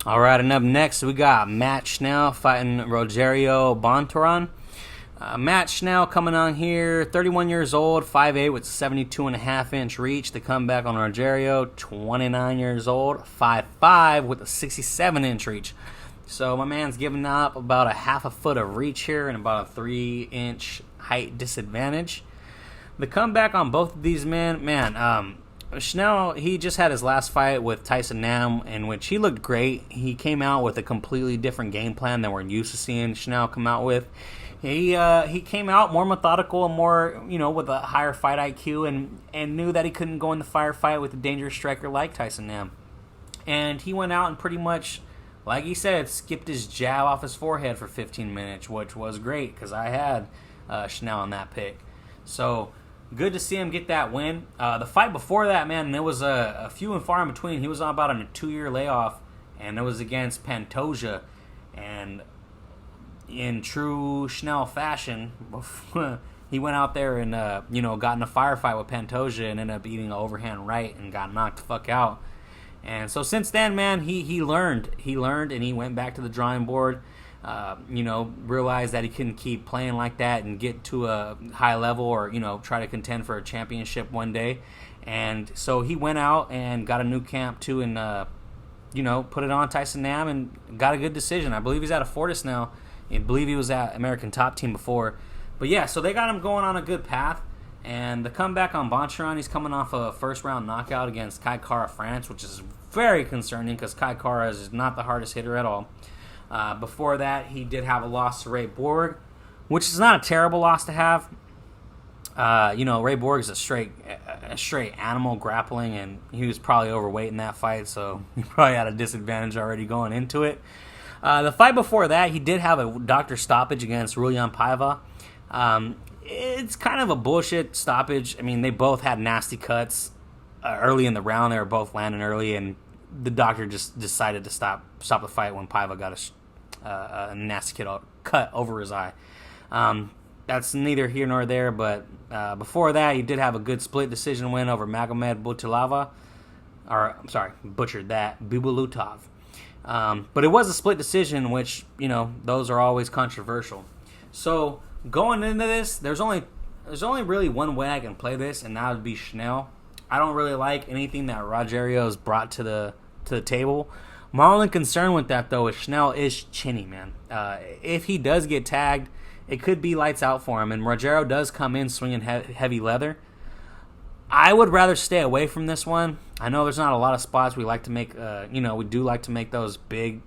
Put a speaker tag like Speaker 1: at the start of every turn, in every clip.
Speaker 1: All right, and up next we got Matt Schnell fighting Rogerio Bontorin. Matt Schnell coming on here, 31 years old, 5'8", with 72.5-inch reach. The comeback on Rogerio, 29 years old, 5'5", with a 67-inch reach. So my man's giving up about a half a foot of reach here and about a 3-inch height disadvantage. The comeback on both of these men, Schnell, he just had his last fight with Tyson Nam, in which he looked great. He came out with a completely different game plan than we're used to seeing Schnell come out with. He came out more methodical and more, with a higher fight IQ, and knew that he couldn't go in the firefight with a dangerous striker like Tyson Nam. And he went out and pretty much, like he said, skipped his jab off his forehead for 15 minutes, which was great because I had Schnell on that pick. So good to see him get that win. The fight before that, man, there was a few and far in between. He was on about a 2-year layoff, and it was against Pantoja. And in true Schnell fashion, he went out there and got in a firefight with Pantoja and ended up eating an overhand right and got knocked the fuck out. And so since then, man, he learned and he went back to the drawing board. Realized that he couldn't keep playing like that and get to a high level or try to contend for a championship one day. And so he went out and got a new camp too, and put it on Tyson Nam and got a good decision. I believe he's out of Fortis now. I believe he was at American Top Team before. But yeah, so they got him going on a good path. And the comeback on Bontorin, he's coming off a first-round knockout against Kai Kara France, which is very concerning because Kai Kara is not the hardest hitter at all. Before that, he did have a loss to Ray Borg, which is not a terrible loss to have. Ray Borg is a straight animal grappling, and he was probably overweight in that fight, so he probably had a disadvantage already going into it. The fight before that, he did have a doctor stoppage against Rulian Paiva. It's kind of a bullshit stoppage. I mean, they both had nasty cuts early in the round. They were both landing early, and the doctor just decided to stop the fight when Paiva got a nasty cut over his eye. That's neither here nor there, but before that, he did have a good split decision win over Magomed butchered that, Bibulutov. But it was a split decision, which, those are always controversial. So going into this, there's only really one way I can play this, and that would be Schnell. I don't really like anything that Rogerio's brought to the table. My only concern with that, though, is Schnell is chinny, man. If he does get tagged, it could be lights out for him, and Rogerio does come in swinging heavy leather. I would rather stay away from this one. I know there's not a lot of spots we like to make, we do like to make those big,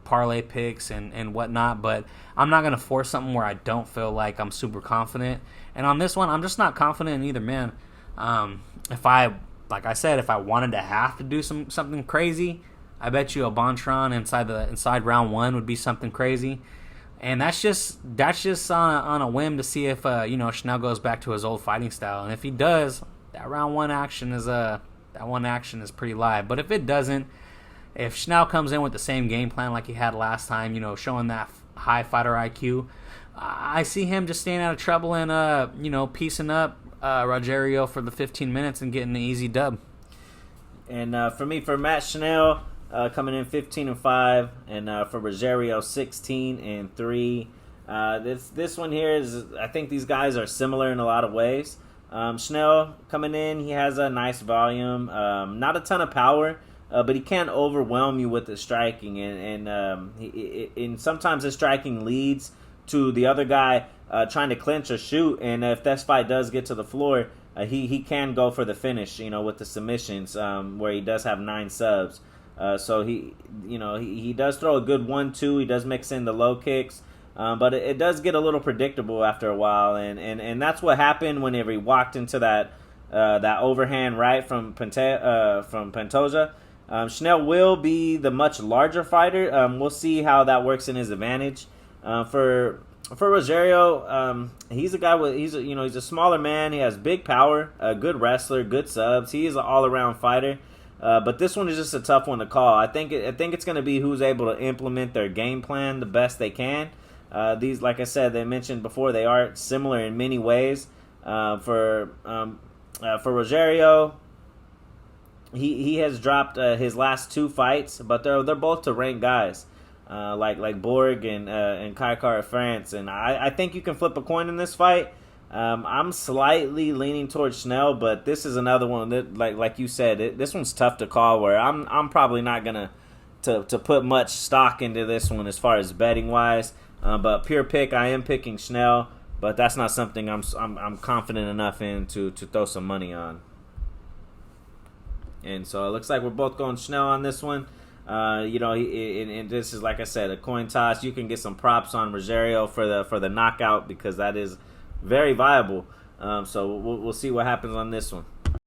Speaker 1: parlay picks and whatnot, but I'm not going to force something where I don't feel like I'm super confident. And on this one, I'm just not confident in either man. Like I said, if I wanted to have to do something crazy, I bet you a Bontorin inside round one would be something crazy. And that's just on a whim to see if Schnell goes back to his old fighting style. And if he does, that round one action is pretty live. But if it doesn't, if Schnell comes in with the same game plan like he had last time, showing that high fighter IQ, I see him just staying out of trouble and piecing up Rogerio for the 15 minutes and getting the easy dub.
Speaker 2: And for Matt Schnell, coming in 15-5, and for Rogerio 16-3. This one here is, I think these guys are similar in a lot of ways. Schnell coming in, he has a nice volume, not a ton of power, but he can't overwhelm you with his striking, and sometimes his striking leads to the other guy trying to clinch or shoot, and if this fight does get to the floor, he can go for the finish, with the submissions, where he does have 9 subs. So he does throw a good 1-2. He does mix in the low kicks, but it does get a little predictable after a while, and that's what happened whenever he walked into that overhand right from Pantoja. Schnell will be the much larger fighter. We'll see how that works in his advantage. For Rogerio, he's a guy he's a smaller man. He has big power, a good wrestler, good subs. He is an all-around fighter. But this one is just a tough one to call. I think it's going to be who's able to implement their game plan the best they can. These, like I said, they mentioned before, they are similar in many ways. For Rogerio, he has dropped his last 2 fights, but they're both to ranked guys. Like Borg and Kai Kara France, and I think you can flip a coin in this fight. I'm slightly leaning towards Schnell, but this is another one that, like you said, this one's tough to call. Where I'm probably not gonna to put much stock into this one as far as betting wise. But pure pick, I am picking Schnell, but that's not something I'm confident enough in to throw some money on. And so it looks like we're both going Schnell on this one. And this is, like I said, a coin toss. You can get some props on Rogerio for the knockout, because that is very viable. So we'll see what happens on this one.